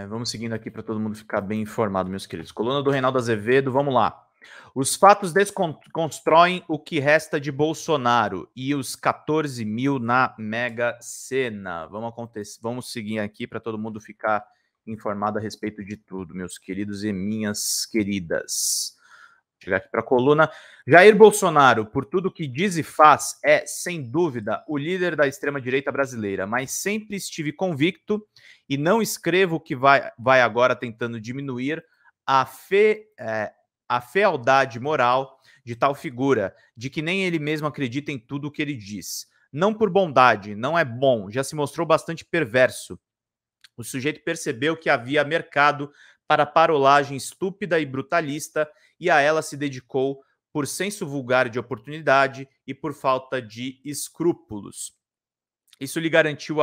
Vamos seguindo aqui para todo mundo ficar bem informado, meus queridos. Coluna do Reinaldo Azevedo, vamos lá. Os fatos desconstroem o que resta de Bolsonaro e os 14 mil na Mega Sena. Vamos seguir aqui para todo mundo ficar informado a respeito de tudo, meus queridos e minhas queridas. Vou chegar aqui para a coluna. Jair Bolsonaro, por tudo que diz e faz, é, sem dúvida, o líder da extrema-direita brasileira, mas sempre estive convicto e não escrevo que vai agora tentando diminuir a fealdade moral de tal figura, de que nem ele mesmo acredita em tudo o que ele diz. Não por bondade, não é bom, já se mostrou bastante perverso. O sujeito percebeu que havia mercado para parolagem estúpida e brutalista e a ela se dedicou por senso vulgar de oportunidade e por falta de escrúpulos. Isso lhe garantiu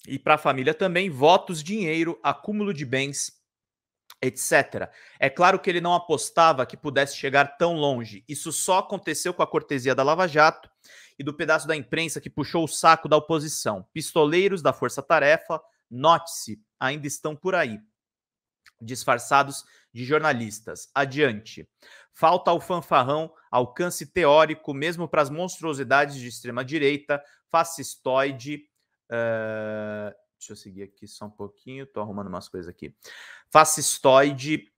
e para a família também votos, dinheiro, acúmulo de bens, etc. É claro que ele não apostava que pudesse chegar tão longe. Isso só aconteceu com a cortesia da Lava Jato e do pedaço da imprensa que puxou o saco da oposição. Pistoleiros da Força Tarefa, note-se, ainda estão por aí, disfarçados de jornalistas. Adiante. Falta ao fanfarrão alcance teórico, mesmo para as monstruosidades de extrema-direita, fascistoide. Deixa eu seguir aqui só um pouquinho, estou arrumando umas coisas aqui. Fascistoide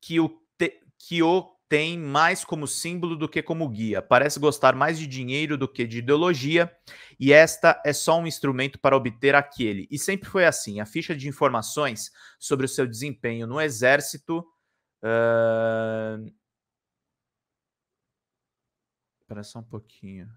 que o tem mais como símbolo do que como guia. Parece gostar mais de dinheiro do que de ideologia, e esta é só um instrumento para obter aquele. E sempre foi assim. A ficha de informações sobre o seu desempenho no Exército... Espera só um pouquinho.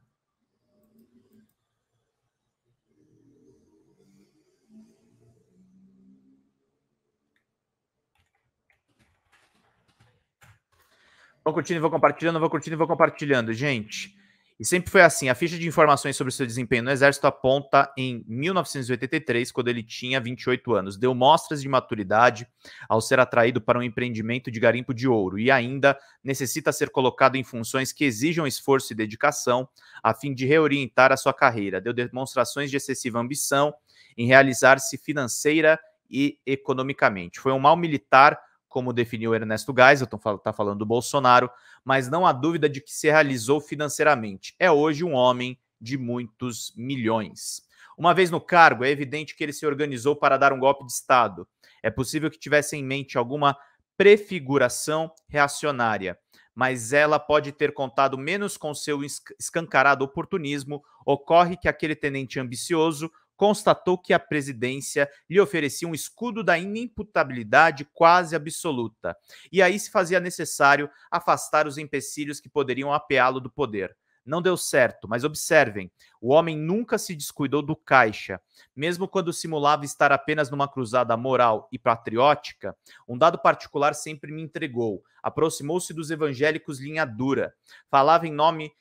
Vou curtindo, vou compartilhando, vou curtindo e vou compartilhando. Gente, e sempre foi assim. A ficha de informações sobre o seu desempenho no Exército aponta em 1983, quando ele tinha 28 anos. Deu mostras de maturidade ao ser atraído para um empreendimento de garimpo de ouro e ainda necessita ser colocado em funções que exijam esforço e dedicação a fim de reorientar a sua carreira. Deu demonstrações de excessiva ambição em realizar-se financeira e economicamente. Foi um mau militar, como definiu Ernesto Geisel, está falando do Bolsonaro, mas não há dúvida de que se realizou financeiramente. É hoje um homem de muitos milhões. Uma vez no cargo, é evidente que ele se organizou para dar um golpe de Estado. É possível que tivesse em mente alguma prefiguração reacionária, mas ela pode ter contado menos com seu escancarado oportunismo. Ocorre que aquele tenente ambicioso constatou que a presidência lhe oferecia um escudo da inimputabilidade quase absoluta, e aí se fazia necessário afastar os empecilhos que poderiam apeá-lo do poder. Não deu certo, mas observem, o homem nunca se descuidou do caixa. Mesmo quando simulava estar apenas numa cruzada moral e patriótica, um dado particular sempre me entregou. Aproximou-se dos evangélicos linha dura. Falava em nome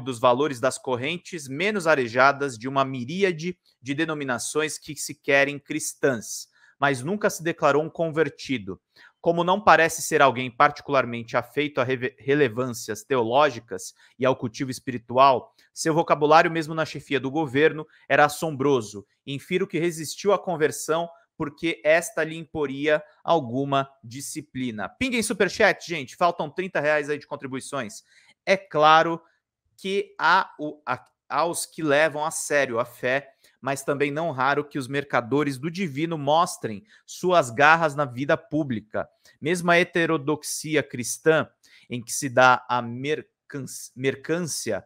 dos valores das correntes menos arejadas de uma miríade de denominações que se querem cristãs, mas nunca se declarou um convertido. Como não parece ser alguém particularmente afeito a relevâncias teológicas e ao cultivo espiritual, seu vocabulário, mesmo na chefia do governo, era assombroso. Infiro que resistiu à conversão porque esta lhe imporia alguma disciplina. Pinguem superchat, gente. Faltam R$30 aí de contribuições. É claro que há os que levam a sério a fé, mas também não raro que os mercadores do divino mostrem suas garras na vida pública. Mesmo a heterodoxia cristã, em que se dá a mercância,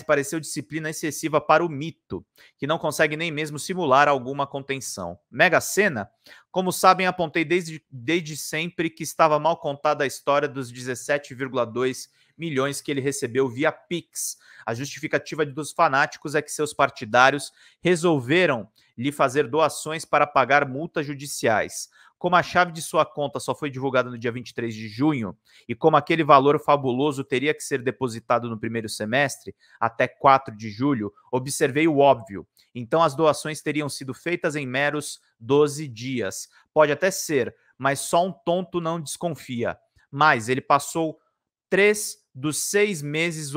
pareceu disciplina excessiva para o mito, que não consegue nem mesmo simular alguma contenção. Mega Sena, como sabem, apontei desde sempre que estava mal contada a história dos 17,2 milhões que ele recebeu via Pix. A justificativa dos fanáticos é que seus partidários resolveram lhe fazer doações para pagar multas judiciais. Como a chave de sua conta só foi divulgada no dia 23 de junho e como aquele valor fabuloso teria que ser depositado no primeiro semestre, até 4 de julho, observei o óbvio. Então as doações teriam sido feitas em meros 12 dias. Pode até ser, mas só um tonto não desconfia. Mas ele passou 3 dos 6 meses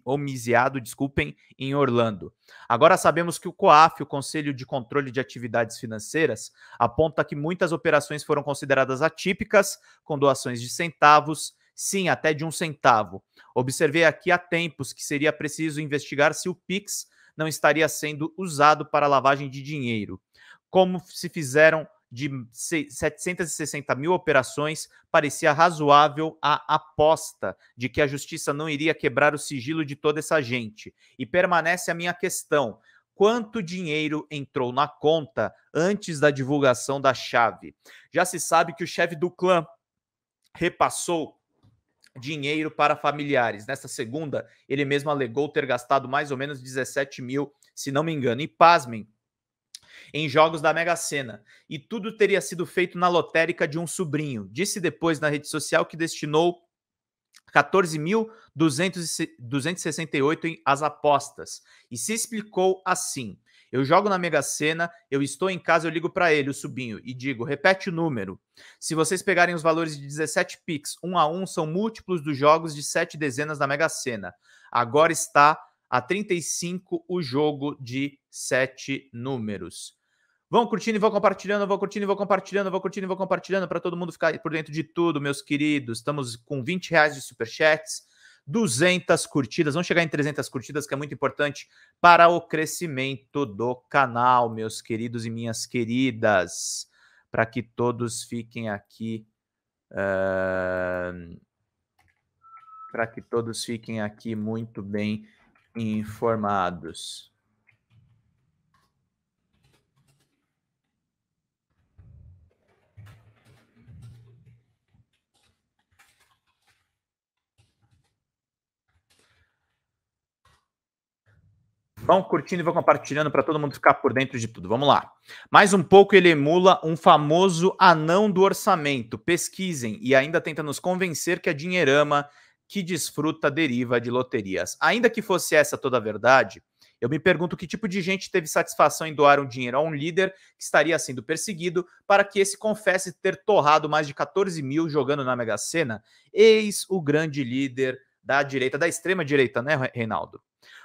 homiciado, desculpem, em Orlando. Agora sabemos que o COAF, o Conselho de Controle de Atividades Financeiras, aponta que muitas operações foram consideradas atípicas, com doações de centavos, sim, até de 1 centavo. Observei aqui há tempos que seria preciso investigar se o Pix não estaria sendo usado para lavagem de dinheiro. Como se fizeram de 760 mil operações, parecia razoável a aposta de que a justiça não iria quebrar o sigilo de toda essa gente. E permanece a minha questão: quanto dinheiro entrou na conta antes da divulgação da chave? Já se sabe que o chefe do clã repassou dinheiro para familiares. Nesta segunda, ele mesmo alegou ter gastado mais ou menos 17 mil, se não me engano. E pasmem, em jogos da Mega Sena. E tudo teria sido feito na lotérica de um sobrinho. Disse depois na rede social que destinou 14.268 às apostas. E se explicou assim: eu jogo na Mega Sena, eu estou em casa, eu ligo para ele, o sobrinho, e digo, repete o número. Se vocês pegarem os valores de 17 Pix, 1 a 1, são múltiplos dos jogos de 7 dezenas da Mega Sena. Agora está a 35 o jogo de 7 números. Vão curtindo e vão compartilhando, vão curtindo e vão compartilhando, vão curtindo e vão compartilhando para todo mundo ficar por dentro de tudo, meus queridos. Estamos com R$20 de superchats, 200 curtidas, vamos chegar em 300 curtidas, que é muito importante para o crescimento do canal, meus queridos e minhas queridas, para que todos fiquem aqui, muito bem informados. Vão curtindo e vão compartilhando para todo mundo ficar por dentro de tudo. Vamos lá. Mais um pouco ele emula um famoso anão do orçamento. Pesquisem e ainda tenta nos convencer que a dinheirama que desfruta deriva de loterias. Ainda que fosse essa toda a verdade, eu me pergunto que tipo de gente teve satisfação em doar um dinheiro a um líder que estaria sendo perseguido para que esse confesse ter torrado mais de 14 mil jogando na Mega Sena. Eis o grande líder da direita, da extrema direita, né, Reinaldo?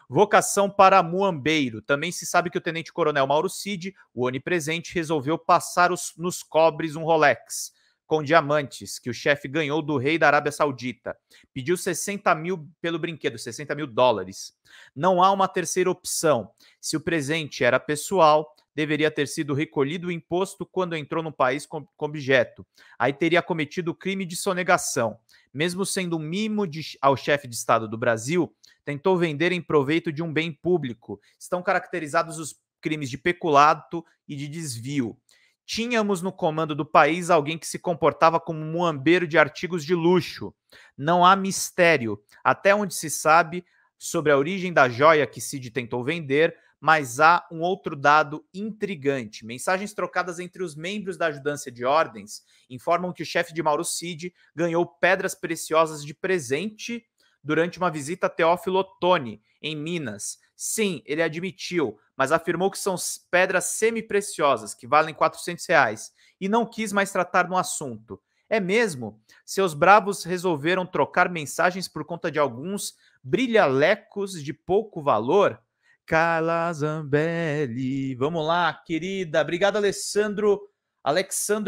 Vocação para muambeiro. Também se sabe que o tenente-coronel Mauro Cid, o onipresente, resolveu passar nos cobres um Rolex com diamantes que o chefe ganhou do rei da Arábia Saudita. Pediu 60 mil pelo brinquedo, 60 mil dólares. Não há uma terceira opção. Se o presente era pessoal, deveria ter sido recolhido o imposto quando entrou no país com objeto. Aí teria cometido o crime de sonegação. Mesmo sendo um mimo ao chefe de Estado do Brasil, tentou vender em proveito de um bem público. Estão caracterizados os crimes de peculato e de desvio. Tínhamos no comando do país alguém que se comportava como um muambeiro de artigos de luxo. Não há mistério, até onde se sabe, sobre a origem da joia que Cid tentou vender, mas há um outro dado intrigante. Mensagens trocadas entre os membros da ajudância de ordens informam que o chefe de Mauro Cid ganhou pedras preciosas de presente durante uma visita a Teófilo Otoni, em Minas. Sim, ele admitiu, mas afirmou que são pedras semi-preciosas, que valem R$400, e não quis mais tratar no assunto. É mesmo? Seus bravos resolveram trocar mensagens por conta de alguns brilhalecos de pouco valor? Carla Zambelli. Vamos lá, querida. Obrigado, Alexandro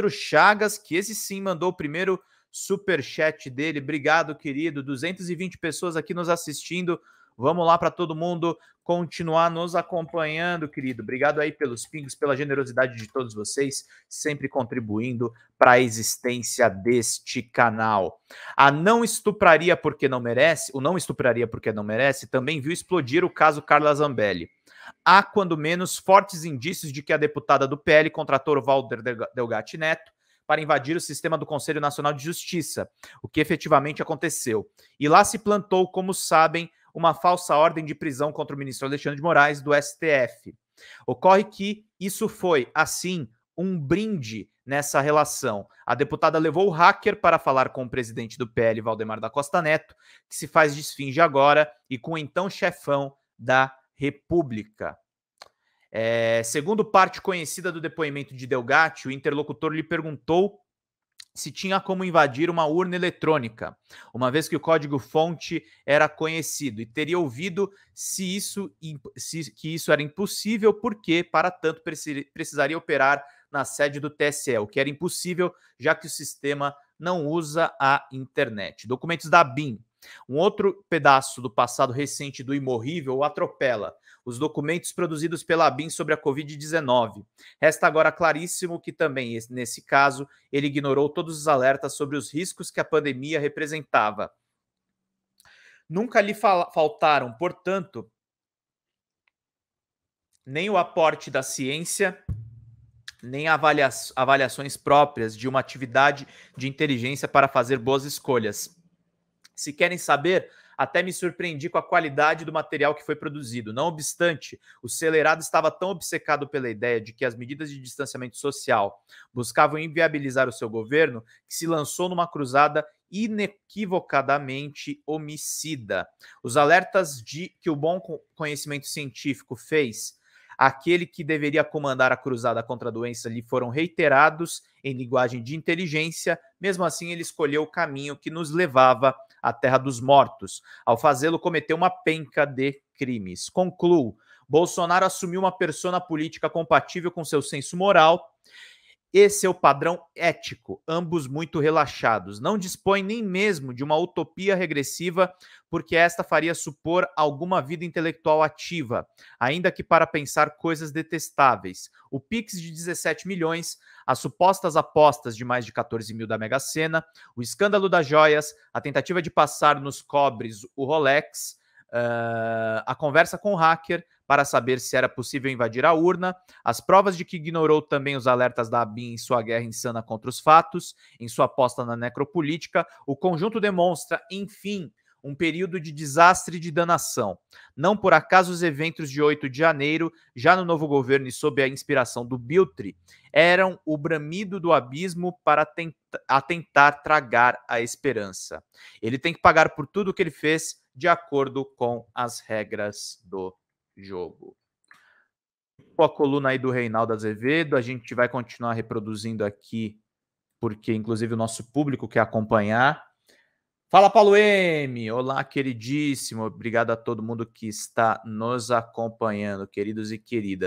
Chagas, que esse sim mandou o primeiro superchat dele. Obrigado, querido. 220 pessoas aqui nos assistindo. Vamos lá para todo mundo continuar nos acompanhando, querido. Obrigado aí pelos pingos, pela generosidade de todos vocês, sempre contribuindo para a existência deste canal. A não estupraria porque não merece, o não estupraria porque não merece, também viu explodir o caso Carla Zambelli. Há, quando menos, fortes indícios de que a deputada do PL contratou o Walter Delgatti Neto para invadir o sistema do Conselho Nacional de Justiça, o que efetivamente aconteceu. E lá se plantou, como sabem, uma falsa ordem de prisão contra o ministro Alexandre de Moraes, do STF. Ocorre que isso foi, assim, um brinde nessa relação. A deputada levou o hacker para falar com o presidente do PL, Valdemar da Costa Neto, que se faz de esfinge agora, e com o então chefão da República. Segundo parte conhecida do depoimento de Delgatti, o interlocutor lhe perguntou se tinha como invadir uma urna eletrônica, uma vez que o código-fonte era conhecido, e teria ouvido que isso era impossível, porque, para tanto, precisaria operar na sede do TSE, o que era impossível, já que o sistema não usa a internet. Documentos da BIM. Um outro pedaço do passado recente do imorrível o atropela. Os documentos produzidos pela BIM sobre a Covid-19. Resta agora claríssimo que também, nesse caso, ele ignorou todos os alertas sobre os riscos que a pandemia representava. Nunca lhe faltaram, portanto, nem o aporte da ciência, nem avaliações próprias de uma atividade de inteligência para fazer boas escolhas. Se querem saber, até me surpreendi com a qualidade do material que foi produzido. Não obstante, o Celerado estava tão obcecado pela ideia de que as medidas de distanciamento social buscavam inviabilizar o seu governo, que se lançou numa cruzada inequivocadamente homicida. Os alertas que o bom conhecimento científico fez aquele que deveria comandar a cruzada contra a doença lhe foram reiterados em linguagem de inteligência. Mesmo assim, ele escolheu o caminho que nos levava à terra dos mortos. Ao fazê-lo, cometeu uma penca de crimes. Concluo: Bolsonaro assumiu uma persona política compatível com seu senso moral e seu padrão ético, ambos muito relaxados. Não dispõe nem mesmo de uma utopia regressiva, porque esta faria supor alguma vida intelectual ativa, ainda que para pensar coisas detestáveis. O Pix de 17 milhões, as supostas apostas de mais de 14 mil da Mega Sena, o escândalo das joias, a tentativa de passar nos cobres o Rolex, a conversa com o hacker para saber se era possível invadir a urna, as provas de que ignorou também os alertas da ABIN em sua guerra insana contra os fatos, em sua aposta na necropolítica, o conjunto demonstra, enfim, um período de desastre e de danação. Não por acaso os eventos de 8 de janeiro, já no novo governo e sob a inspiração do Biltre, eram o bramido do abismo para tentar tragar a esperança. Ele tem que pagar por tudo o que ele fez de acordo com as regras do jogo. A coluna aí do Reinaldo Azevedo, a gente vai continuar reproduzindo aqui, porque inclusive o nosso público quer acompanhar. Fala, Paulo M! Olá, queridíssimo. Obrigado a todo mundo que está nos acompanhando, queridos e queridas.